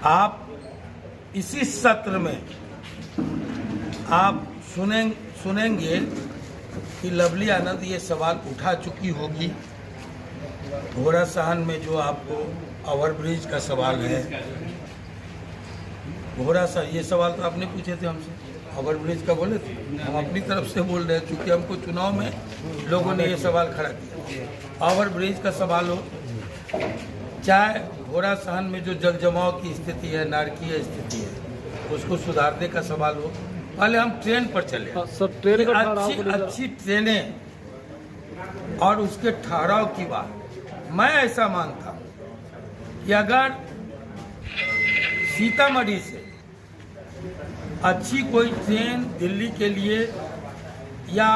आप इसी सत्र में आप सुनेंगे कि लवली आनंद ये सवाल उठा चुकी होगी। घोड़ा सहन में जो आपको ओवरब्रिज का सवाल है, घोड़ा सहन ये सवाल तो आपने पूछे थे हमसे, ओवरब्रिज का बोले थे, हम अपनी तरफ से बोल रहे हैं चूँकि हमको चुनाव में लोगों ने ये सवाल खड़ा किया। ओवरब्रिज का सवाल हो, चाहे घोड़ा सहन में जो जलजमाव की स्थिति है, नारकीय स्थिति है, उसको सुधारने का सवाल हो। पहले हम ट्रेन पर चले, सब ट्रेन का अच्छी ट्रेनें और उसके ठहराव की बात। मैं ऐसा मानता हूँ कि अगर सीतामढ़ी से अच्छी कोई ट्रेन दिल्ली के लिए या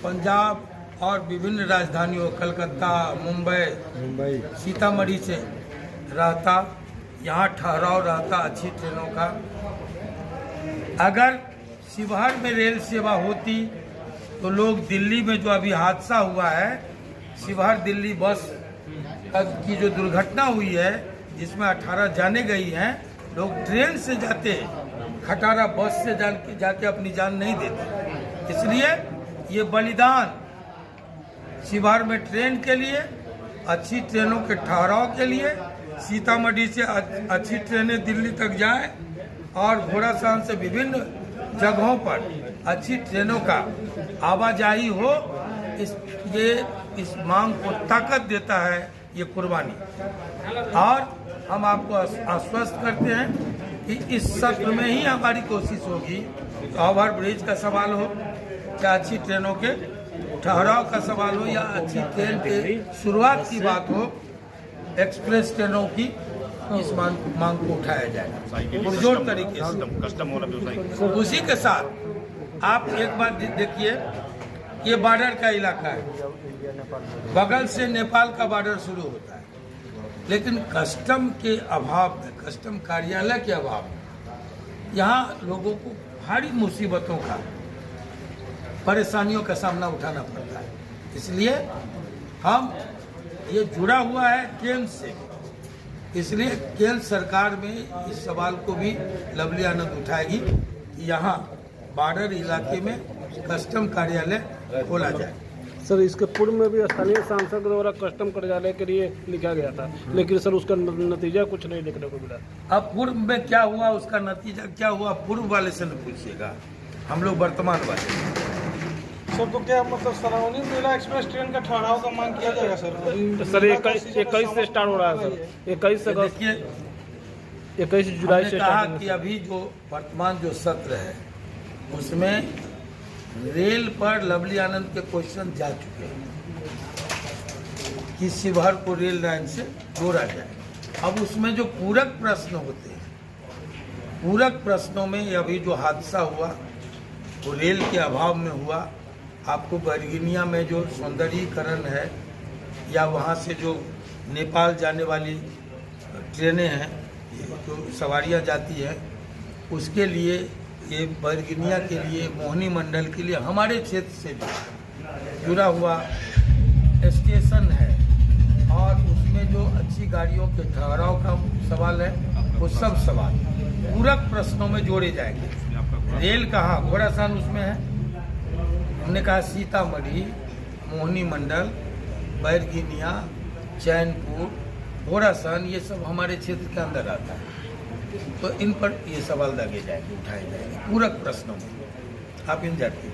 पंजाब और विभिन्न राजधानियों कलकत्ता, मुंबई, सीतामढ़ी से रहता, यहाँ ठहराव रहता अच्छी ट्रेनों का। अगर शिवहर में रेल सेवा होती तो लोग दिल्ली में जो अभी हादसा हुआ है, शिवहर दिल्ली बस की जो दुर्घटना हुई है जिसमें 18 जाने गई हैं, लोग ट्रेन से जाते, खटारा बस से जाके अपनी जान नहीं देते। इसलिए ये बलिदान शिवहर में ट्रेन के लिए, अच्छी ट्रेनों के ठहराव के लिए, सीतामढ़ी से अच्छी ट्रेनें दिल्ली तक जाएं और घोड़ा सहन से विभिन्न जगहों पर अच्छी ट्रेनों का आवाजाही हो, इस मांग को ताकत देता है ये कुर्बानी। और हम आपको आश्वस्त करते हैं कि इस सत्र में ही हमारी कोशिश होगी। ओवर ब्रिज का सवाल हो, चाहे अच्छी ट्रेनों के ठहराव का सवाल हो, या अच्छी ट्रेन के शुरुआत की बात हो, एक्सप्रेस ट्रेनों की, इस मांग को उठाया जाएगा पुरजोर तरीके से। उसी के साथ आप एक बात देखिए, ये बॉर्डर का इलाका है, बगल से नेपाल का बॉर्डर शुरू होता है, लेकिन कस्टम के अभाव में, कस्टम कार्यालय के अभाव में यहाँ लोगों को भारी मुसीबतों का, परेशानियों का सामना उठाना पड़ता है। इसलिए हम ये जुड़ा हुआ है केंद्र से, इसलिए केंद्र सरकार में इस सवाल को भी लवली आनंद उठाएगी कि यहाँ बॉर्डर इलाके में कस्टम कार्यालय खोला जाए। सर, इसके पूर्व में भी स्थानीय सांसद द्वारा कस्टम कार्यालय के लिए लिखा गया था, लेकिन सर उसका नतीजा कुछ नहीं देखने को मिला। अब पूर्व में क्या हुआ, उसका नतीजा क्या हुआ, पूर्व वाले से न पूछिएगा, हम लोग वर्तमान वाले। सर, तो क्या मतलब सरावनी मेला एक्सप्रेस ट्रेन का ठहराव का मांग किया जाएगा सर? सर 21 से स्टार्ट हो रहा है सर, 21 अगस्त, 21 जुलाई से कहा कि अभी जो वर्तमान जो सत्र है उसमें रेल पर लवली आनंद के क्वेश्चन जा चुके हैं कि शिवहर को रेल लाइन से जोड़ा जाए। अब उसमें जो पूरक प्रश्न होते हैं, पूरक प्रश्नों में अभी जो हादसा हुआ वो रेल के अभाव में हुआ। आपको बरगिनिया में जो सौंदर्यीकरण है या वहाँ से जो नेपाल जाने वाली ट्रेनें हैं, जो सवारियाँ जाती हैं, उसके लिए ये बरगिनिया के लिए, मोहनी मंडल के लिए हमारे क्षेत्र से जुड़ा हुआ स्टेशन है, और उसमें जो अच्छी गाड़ियों के ठहराव का सवाल है, वो सब सवाल पूरक प्रश्नों में जोड़े जाएंगे। रेल कहाँ, घोड़ा सहन उसमें है, हमने कहा सीतामढ़ी, मोहनी मंडल, बरगिनिया, चैनपुर, घोड़ा सहन, ये सब हमारे क्षेत्र के अंदर आता है। तो इन पर ये सवाल दागे जाएंगे, उठाए जाएंगे पूरक प्रश्नों में। आप इन जाती